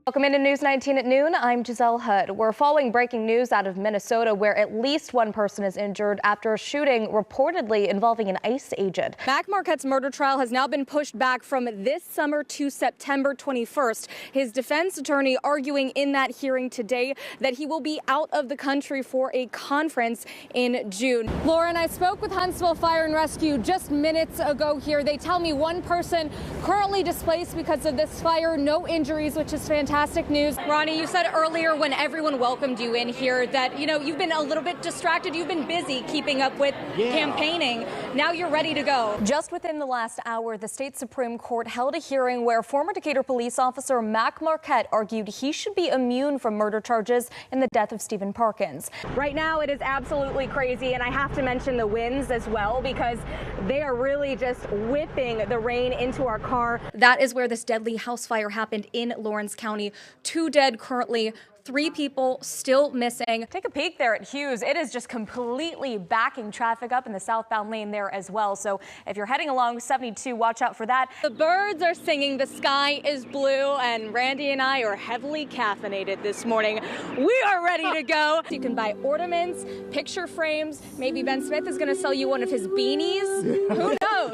Welcome into News 19 at noon. I'm Giselle Hood. We're following breaking news out of Minnesota where at least one person is injured after a shooting reportedly involving an ICE agent. Mac Marquette's murder trial has now been pushed back from this summer to September 21st. His defense attorney arguing in that hearing today that he will be out of the country for a conference in June. Lauren, I spoke with Huntsville Fire and Rescue just minutes ago here. They tell me one person currently displaced because of this fire, no injuries, which is fantastic news. Ronnie, you said earlier when everyone welcomed you in here that, you've been a little bit distracted. You've been busy keeping up with campaigning. Now you're ready to go. Just within the last hour, the state Supreme Court held a hearing where former Decatur police officer Mac Marquette argued he should be immune from murder charges in the death of Stephen Parkins. Right now, it is absolutely crazy, and I have to mention the winds as well because they are really just whipping the rain into our car. That is where this deadly house fire happened in Lawrence County. 2 dead currently, 3 people still missing. Take a peek there at Hughes. It is just completely backing traffic up in the southbound lane there as well. So if you're heading along 72, watch out for that. The birds are singing, the sky is blue, and Randy and I are heavily caffeinated this morning. We are ready to go. You can buy ornaments, picture frames. Maybe Ben Smith is going to sell you one of his beanies. Who knows?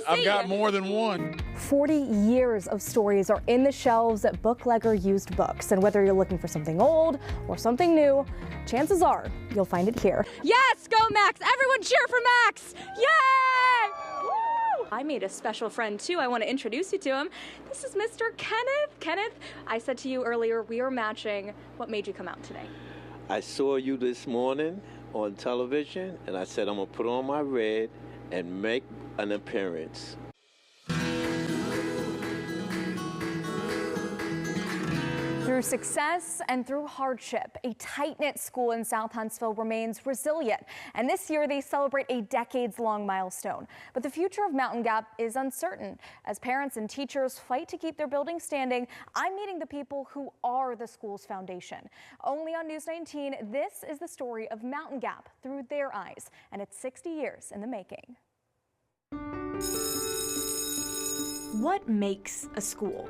I've got more than one. 40 years of stories are in the shelves at Booklegger Used Books, and whether you're looking for something old or something new, chances are you'll find it here. Yes, go Max! Everyone cheer for Max! Yay! Woo! I made a special friend too. I want to introduce you to him. This is Mr. Kenneth. Kenneth, I said to you earlier, we are matching. What made you come out today? I saw you this morning on television, and I said I'm gonna put on my red and make an appearance. Through success and through hardship, a tight-knit school in South Huntsville remains resilient. And this year, they celebrate a decades-long milestone. But the future of Mountain Gap is uncertain. As parents and teachers fight to keep their building standing, I'm meeting the people who are the school's foundation. Only on News 19, this is the story of Mountain Gap through their eyes. And it's 60 years in the making. What makes a school?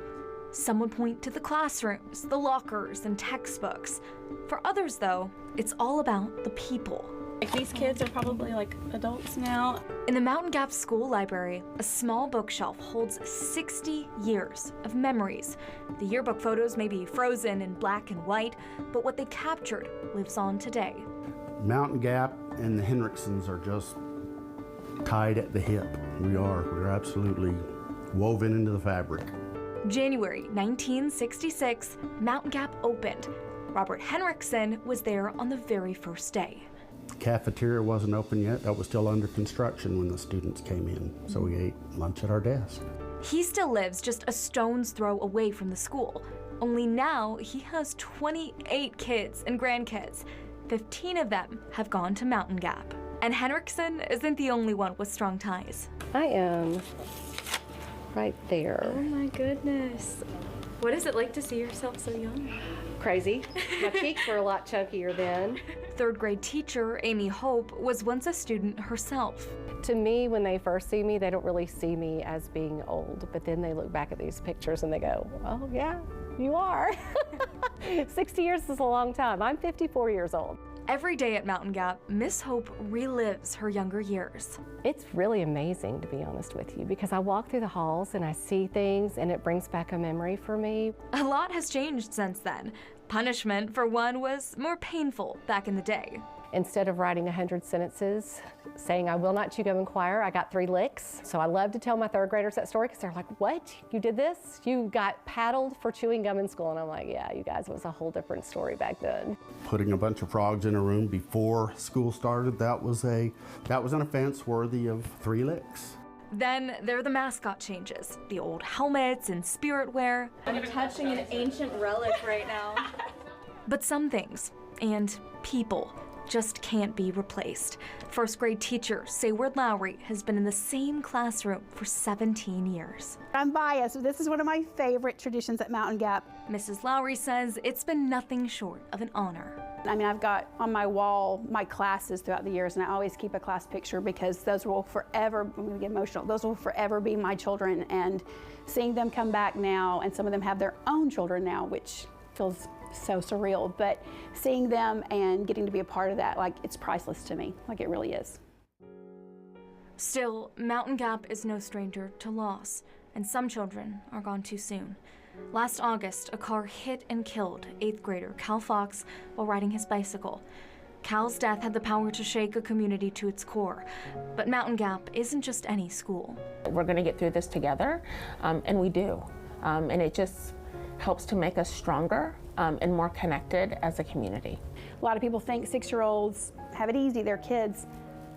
Some would point to the classrooms, the lockers, and textbooks. For others, though, it's all about the people. These kids are probably like adults now. In the Mountain Gap School Library, a small bookshelf holds 60 years of memories. The yearbook photos may be frozen in black and white, but what they captured lives on today. Mountain Gap and the Henriksons are just tied at the hip. We're absolutely woven into the fabric. January 1966, Mountain Gap opened. Robert Henriksen was there on the very first day. Cafeteria wasn't open yet. That was still under construction when the students came in, so we ate lunch at our desk. He still lives just a stone's throw away from the school. Only now he has 28 kids and grandkids. 15 of them have gone to Mountain Gap. And Henriksen isn't the only one with strong ties. I am right there. Oh my goodness. What is it like to see yourself so young? Crazy. My cheeks were a lot chunkier then. 3rd grade teacher Amy Hope was once a student herself. To me, when they first see me, they don't really see me as being old, but then they look back at these pictures and they go, oh yeah, you are. 60 years is a long time. I'm 54 years old. Every day at Mountain Gap, Miss Hope relives her younger years. It's really amazing, to be honest with you, because I walk through the halls and I see things and it brings back a memory for me. A lot has changed since then. Punishment, for one, was more painful back in the day. Instead of writing 100 sentences saying, I will not chew gum in choir, I got 3 licks. So I love to tell my 3rd graders that story because they're like, what? You did this? You got paddled for chewing gum in school? And I'm like, yeah, you guys, it was a whole different story back then. Putting a bunch of frogs in a room before school started, that was an offense worthy of 3 licks. Then there are the mascot changes, the old helmets and spirit wear. I'm touching an ancient relic right now. But some things, and people, just can't be replaced. 1st grade teacher Sayward Lowry has been in the same classroom for 17 years. I'm biased. This is one of my favorite traditions at Mountain Gap. Mrs. Lowry says it's been nothing short of an honor. I mean, I've got on my wall my classes throughout the years, and I always keep a class picture because those will forever, I'm going to get emotional, those will forever be my children. And seeing them come back now, and some of them have their own children now, which feels so surreal, but seeing them and getting to be a part of that, like, it's priceless to me, like it really is. Still, Mountain Gap is no stranger to loss, and some children are gone too soon. Last August, a car hit and killed 8th grader Cal Fox while riding his bicycle. Cal's death had the power to shake a community to its core. But Mountain Gap isn't just any school. We're going to get through this together, and we do. And it just helps to make us stronger and more connected as a community. A lot of people think 6-year-olds have it easy, they're kids.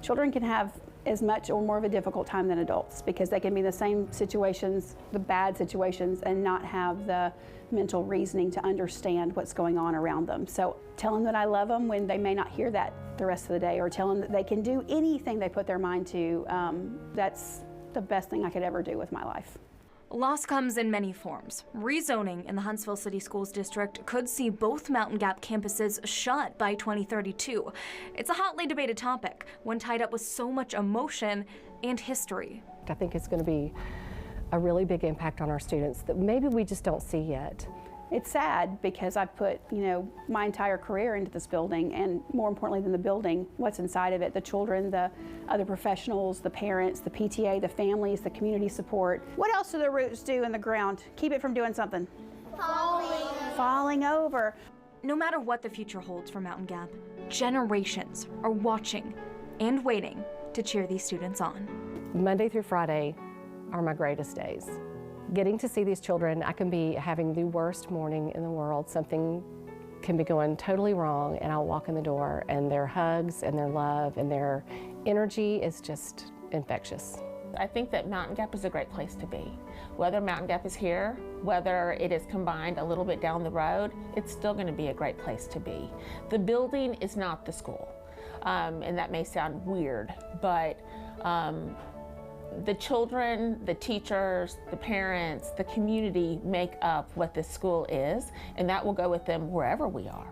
Children can have as much or more of a difficult time than adults because they can be in the same situations, the bad situations, and not have the mental reasoning to understand what's going on around them. So tell them that I love them when they may not hear that the rest of the day, or tell them that they can do anything they put their mind to. That's the best thing I could ever do with my life. Loss comes in many forms. Rezoning in the Huntsville City Schools District could see both Mountain Gap campuses shut by 2032. It's a hotly debated topic, one tied up with so much emotion and history. I think it's going to be a really big impact on our students that maybe we just don't see yet. It's sad because I put, my entire career into this building, and more importantly than the building, what's inside of it, the children, the other professionals, the parents, the PTA, the families, the community support. What else do the roots do in the ground? Keep it from doing something. Falling over. No matter what the future holds for Mountain Gap, generations are watching and waiting to cheer these students on. Monday through Friday are my greatest days. Getting to see these children, I can be having the worst morning in the world. Something can be going totally wrong, and I'll walk in the door, and their hugs and their love and their energy is just infectious. I think that Mountain Gap is a great place to be. Whether Mountain Gap is here, whether it is combined a little bit down the road, it's still going to be a great place to be. The building is not the school, and that may sound weird, but the children, the teachers, the parents, the community make up what this school is, and that will go with them wherever we are.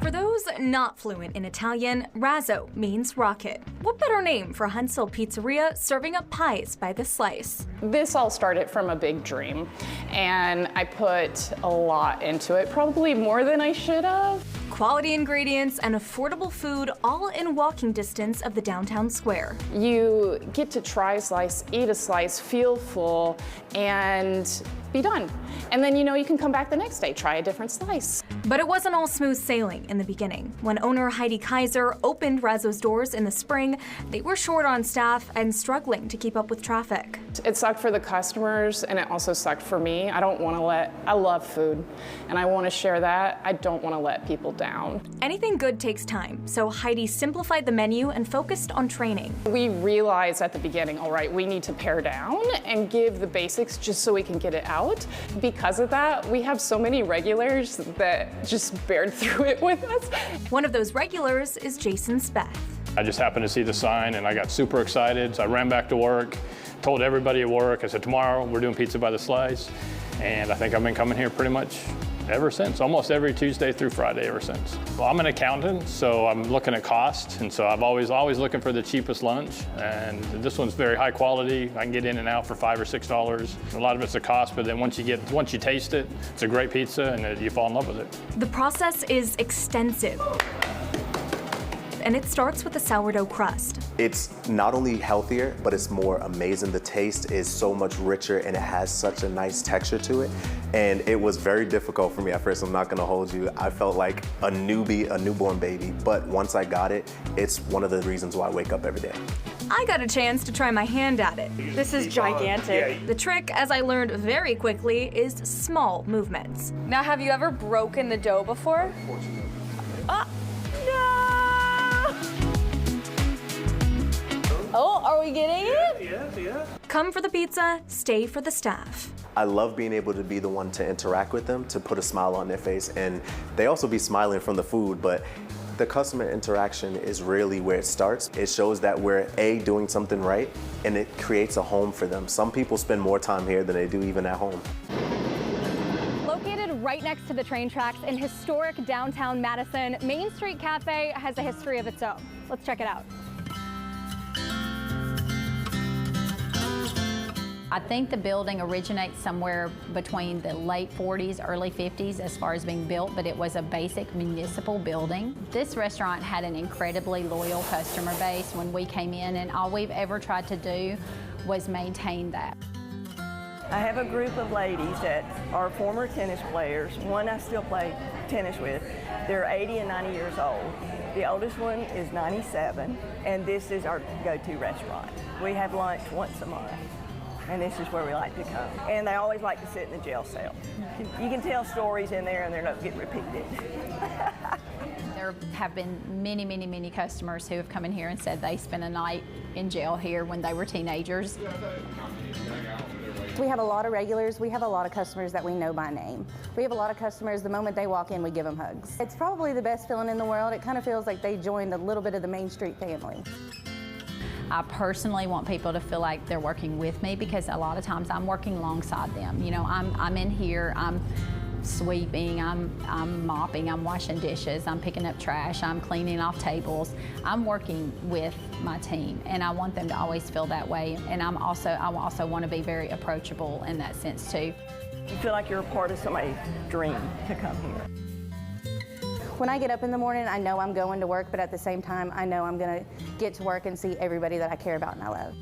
For those not fluent in Italian, razzo means rocket. What better name for a Huntsville pizzeria serving up pies by the slice? This all started from a big dream, and I put a lot into it, probably more than I should have. Quality ingredients and affordable food all in walking distance of the downtown square. You get to try a slice, eat a slice, feel full, and be done. And then you can come back the next day, try a different slice. But it wasn't all smooth sailing in the beginning. When owner Heidi Kaiser opened Razzo's doors in the spring, they were short on staff and struggling to keep up with traffic. It sucked for the customers, and it also sucked for me. I love food, and I want to share that. I don't want to let people down. Anything good takes time, so Heidi simplified the menu and focused on training. We realized at the beginning, all right, we need to pare down and give the basics just so we can get it out. Because of that, we have so many regulars that just bared through it with us. One of those regulars is Jason Speth. I just happened to see the sign and I got super excited, so I ran back to work, told everybody at work, I said, tomorrow we're doing pizza by the slice, and I think I've been coming here pretty much ever since, almost every Tuesday through Friday ever since. Well, I'm an accountant, so I'm looking at cost, and so I'm always looking for the cheapest lunch, and this one's very high quality. I can get in and out for $5 or $6. A lot of it's the cost, but then once you taste it, it's a great pizza, and you fall in love with it. The process is extensive, and it starts with the sourdough crust. It's not only healthier, but it's more amazing. The taste is so much richer, and it has such a nice texture to it. And it was very difficult for me at first, I'm not gonna hold you. I felt like a newbie, a newborn baby. But once I got it, it's one of the reasons why I wake up every day. I got a chance to try my hand at it. This is gigantic. The trick, as I learned very quickly, is small movements. Now, have you ever broken the dough before? No! Oh, are we getting it? Yeah. Come for the pizza, stay for the staff. I love being able to be the one to interact with them, to put a smile on their face, and they also be smiling from the food, but the customer interaction is really where it starts. It shows that we're doing something right, and it creates a home for them. Some people spend more time here than they do even at home. right next to the train tracks in historic downtown Madison, Main Street Cafe has a history of its own. Let's check it out. I think the building originates somewhere between the late 40s, early 50s as far as being built, but it was a basic municipal building. This restaurant had an incredibly loyal customer base when we came in, and all we've ever tried to do was maintain that. I have a group of ladies that are former tennis players. One I still play tennis with. They're 80 and 90 years old. The oldest one is 97, and this is our go-to restaurant. We have lunch once a month, and this is where we like to come. And they always like to sit in the jail cell. You can tell stories in there, and they're not getting repeated. There have been many, many, many customers who have come in here and said they spent a night in jail here when they were teenagers. We have a lot of regulars. We have a lot of customers that we know by name. We have a lot of customers, the moment they walk in, we give them hugs. It's probably the best feeling in the world. It kind of feels like they joined a little bit of the Main Street family. I personally want people to feel like they're working with me, because a lot of times I'm working alongside them. You know, I'm in here, I'm sweeping, I'm mopping, I'm washing dishes, I'm picking up trash, I'm cleaning off tables. I'm working with my team, and I want them to always feel that way. And I also want to be very approachable in that sense too. You feel like you're a part of somebody's dream to come here. When I get up in the morning, I know I'm going to work, but at the same time, I know I'm going to get to work and see everybody that I care about and I love.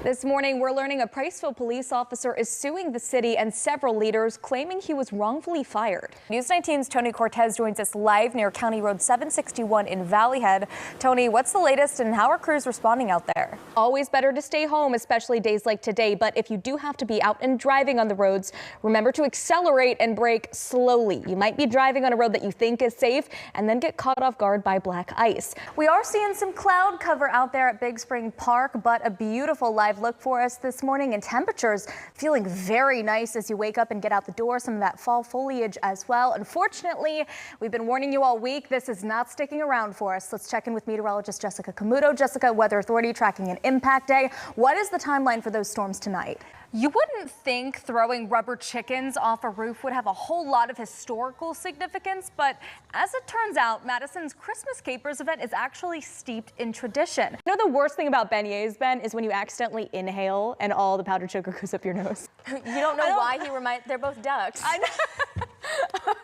This morning, we're learning a Priceville police officer is suing the city and several leaders, claiming he was wrongfully fired. News 19's Tony Cortez joins us live near County Road 761 in Valley Head. Tony, what's the latest and how are crews responding out there? Always better to stay home, especially days like today. But if you do have to be out and driving on the roads, remember to accelerate and brake slowly. You might be driving on a road that you think is safe and then get caught off guard by black ice. We are seeing some cloud cover out there at Big Spring Park, but a beautiful live look for us this morning, and temperatures feeling very nice as you wake up and get out the door. Some of that fall foliage as well. Unfortunately, we've been warning you all week. This is not sticking around for us. Let's check in with meteorologist Jessica Camuto. Jessica, Weather Authority tracking an impact day. What is the timeline for those storms tonight? You wouldn't think throwing rubber chickens off a roof would have a whole lot of historical significance, but as it turns out, Madison's Christmas Capers event is actually steeped in tradition. You know the worst thing about beignets, Ben, is when you accidentally inhale and all the powdered sugar goes up your nose. You don't know why they're both ducks. I know.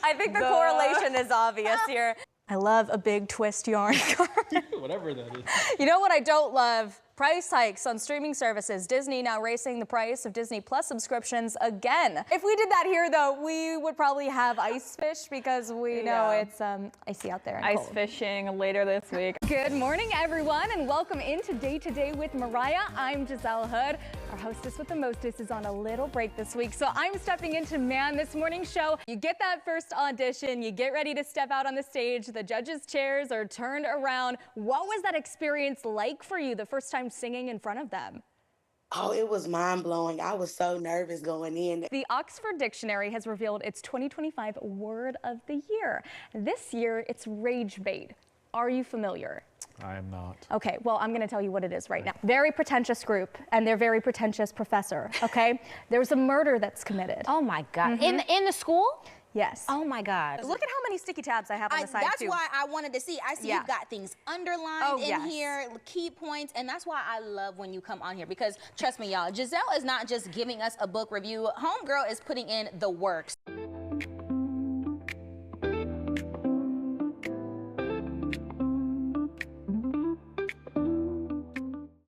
I think the correlation is obvious here. I love a big twist yarn. Whatever that is. You know what I don't love? Price hikes on streaming services. Disney now raising the price of Disney Plus subscriptions again. If we did that here, though, we would probably have ice fish because we know it's icy out there and ice cold. fishing later this week. Good morning, everyone, and welcome into Day to Day with Mariah. I'm Giselle Hood. Our hostess with the mostest is on a little break this week, so I'm stepping into man this morning's show. You get that first audition, you get ready to step out on the stage, the judges' chairs are turned around. What was that experience like for you the first time singing in front of them? Oh, it was mind-blowing. I was so nervous going in. The Oxford Dictionary has revealed its 2025 word of the year. This year, it's rage bait. Are you familiar? I am not. Okay, well, I'm going to tell you what it is right now. Very pretentious group and their very pretentious professor, okay? There's a murder that's committed. Oh my God. In the school? Yes. Oh my God. Look at how many sticky tabs I have on the side, that's too. why I wanted to see. I see you've got things underlined in here, key points, and that's why I love when you come on here, because trust me, y'all, Giselle is not just giving us a book review. Homegirl is putting in the works.